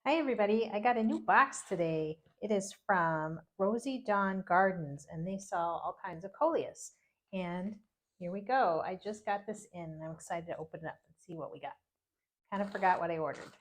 Hi everybody, I got a new box today. It is from Rosy Dawn Gardens and they sell all kinds of coleus. And here we go. I just got this in and I'm excited to open it up and see what we got. Kind of forgot what I ordered.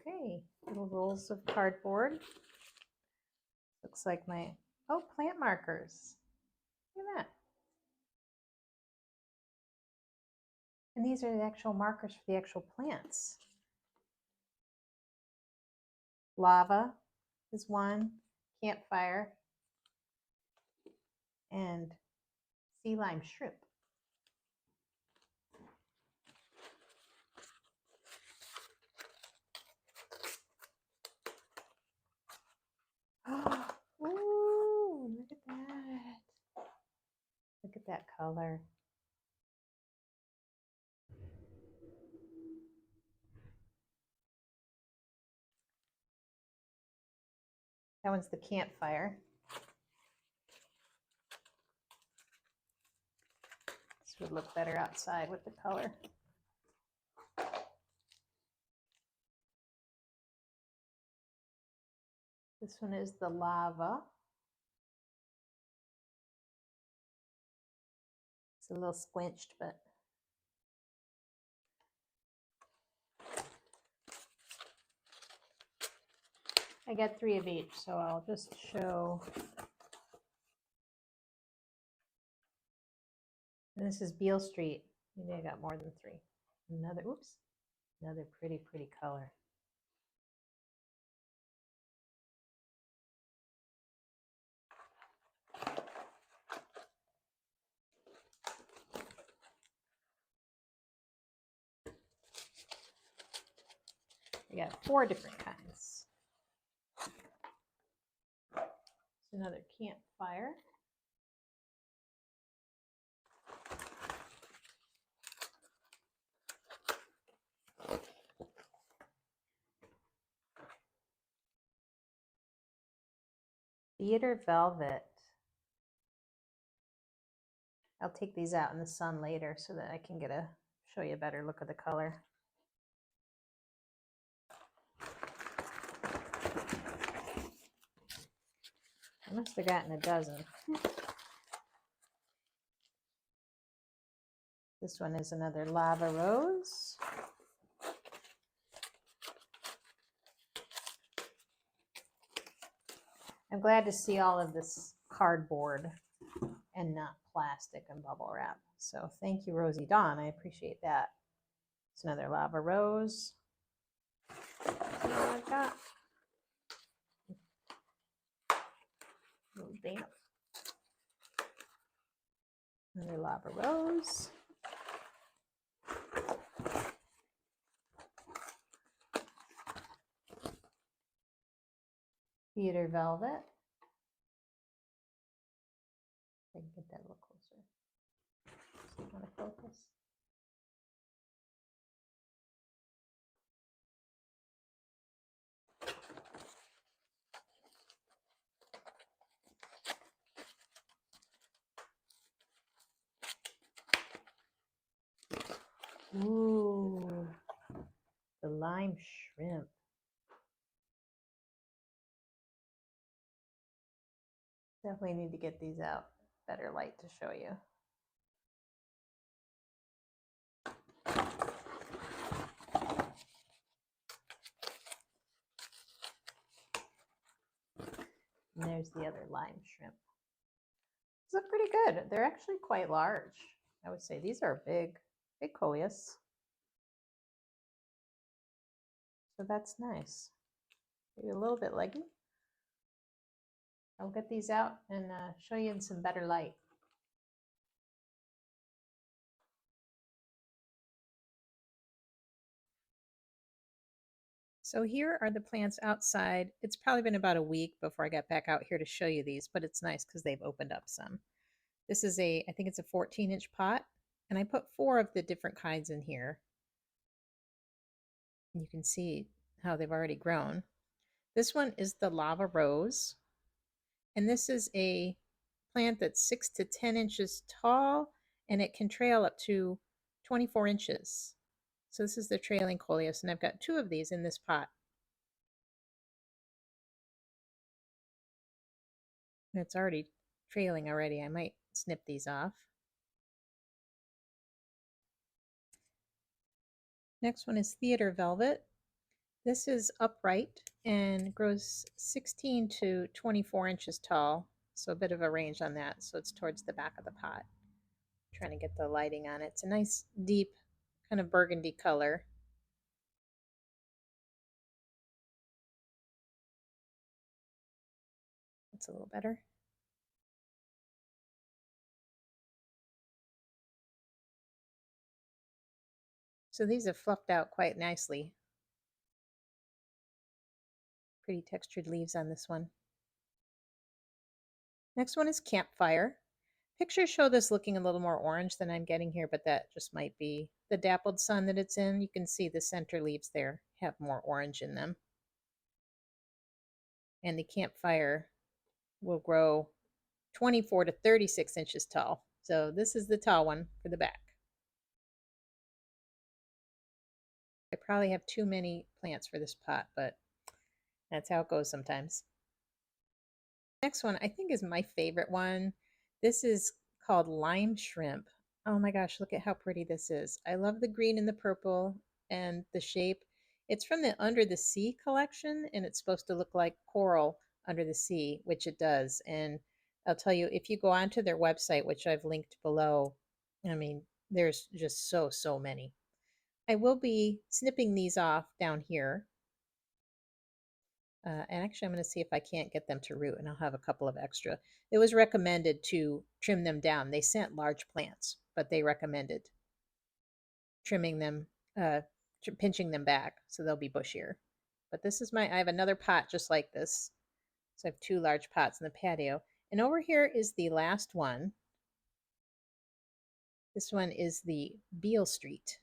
Okay, little rolls of cardboard. Looks like plant markers. Look at that. And these are the actual markers for the actual plants. Lava is one, campfire, and sea lime shrimp. Ooh, look at that. Look at that color. That one's the campfire. This would look better outside with the color. This one is the lava. It's a little squinched, but I got 3 of each, so I'll just show. And this is Beale Street. Maybe I got more than 3. Another pretty color. I got 4 different kinds. It's another campfire. Theater velvet. I'll take these out in the sun later so that I can show you a better look of the color. I must have gotten a dozen. This one is another lava rose. I'm glad to see all of this cardboard and not plastic and bubble wrap. So thank you, Rosy Dawn. I appreciate that. It's another lava rose. See what I've got? A little damp. Another lava rose. Theater velvet. I can get that a little closer. So you want to focus. Ooh, the lime shrimp. Definitely need to get these out. Better light to show you. And there's the other lime shrimp. These look pretty good. They're actually quite large. I would say these are big coleus. So that's nice. Maybe a little bit leggy. I'll get these out and show you in some better light. So here are the plants outside. It's probably been about a week before I got back out here to show you these, but it's nice because they've opened up some. This is I think it's a 14-inch pot. And I put 4 of the different kinds in here. You can see how they've already grown. This one is the lava rose. And this is a plant that's 6 to 10 inches tall, and it can trail up to 24 inches. So this is the trailing coleus, and I've got 2 of these in this pot. And it's already trailing already. I might snip these off. Next one is theater velvet. This is upright and grows 16 to 24 inches tall, so a bit of a range on that. So it's towards the back of the pot. I'm trying to get the lighting on it. It's a nice, deep, kind of burgundy color. It's a little better. So these have fluffed out quite nicely. Pretty textured leaves on this one. Next one is Campfire. Pictures show this looking a little more orange than I'm getting here, but that just might be the dappled sun that it's in. You can see the center leaves there have more orange in them. And the Campfire will grow 24 to 36 inches tall. So this is the tall one for the back. I probably have too many plants for this pot, but that's how it goes sometimes. Next one I think is my favorite one. This is called lime shrimp. Oh my gosh, look at how pretty this is. I love the green and the purple and the shape. It's from the Under the Sea collection, and it's supposed to look like coral under the sea, which it does. And I'll tell you, if you go onto their website, which I've linked below, I mean, there's just so many. I will be snipping these off down here. And actually, I'm going to see if I can't get them to root, and I'll have a couple of extra. It was recommended to trim them down. They sent large plants, but they recommended trimming them, pinching them back so they'll be bushier. But this is I have another pot just like this. So I have 2 large pots in the patio. And over here is the last one. This one is the Beale Street.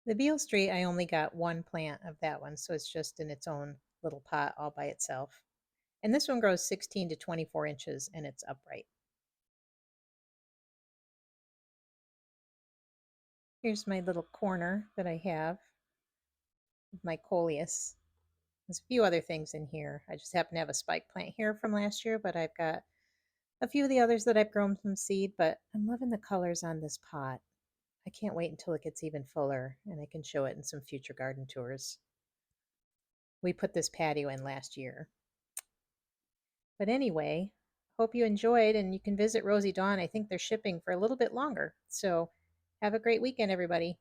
The Beale Street, I only got 1 plant of that one, so it's just in its own little pot all by itself. And this one grows 16 to 24 inches, and it's upright. Here's my little corner that I have of my coleus. There's a few other things in here. I just happen to have a spike plant here from last year, but I've got a few of the others that I've grown from seed, but I'm loving the colors on this pot. I can't wait until it gets even fuller and I can show it in some future garden tours. We put this patio in last year. But anyway, hope you enjoyed, and you can visit Rosy Dawn. I think they're shipping for a little bit longer. So have a great weekend, everybody.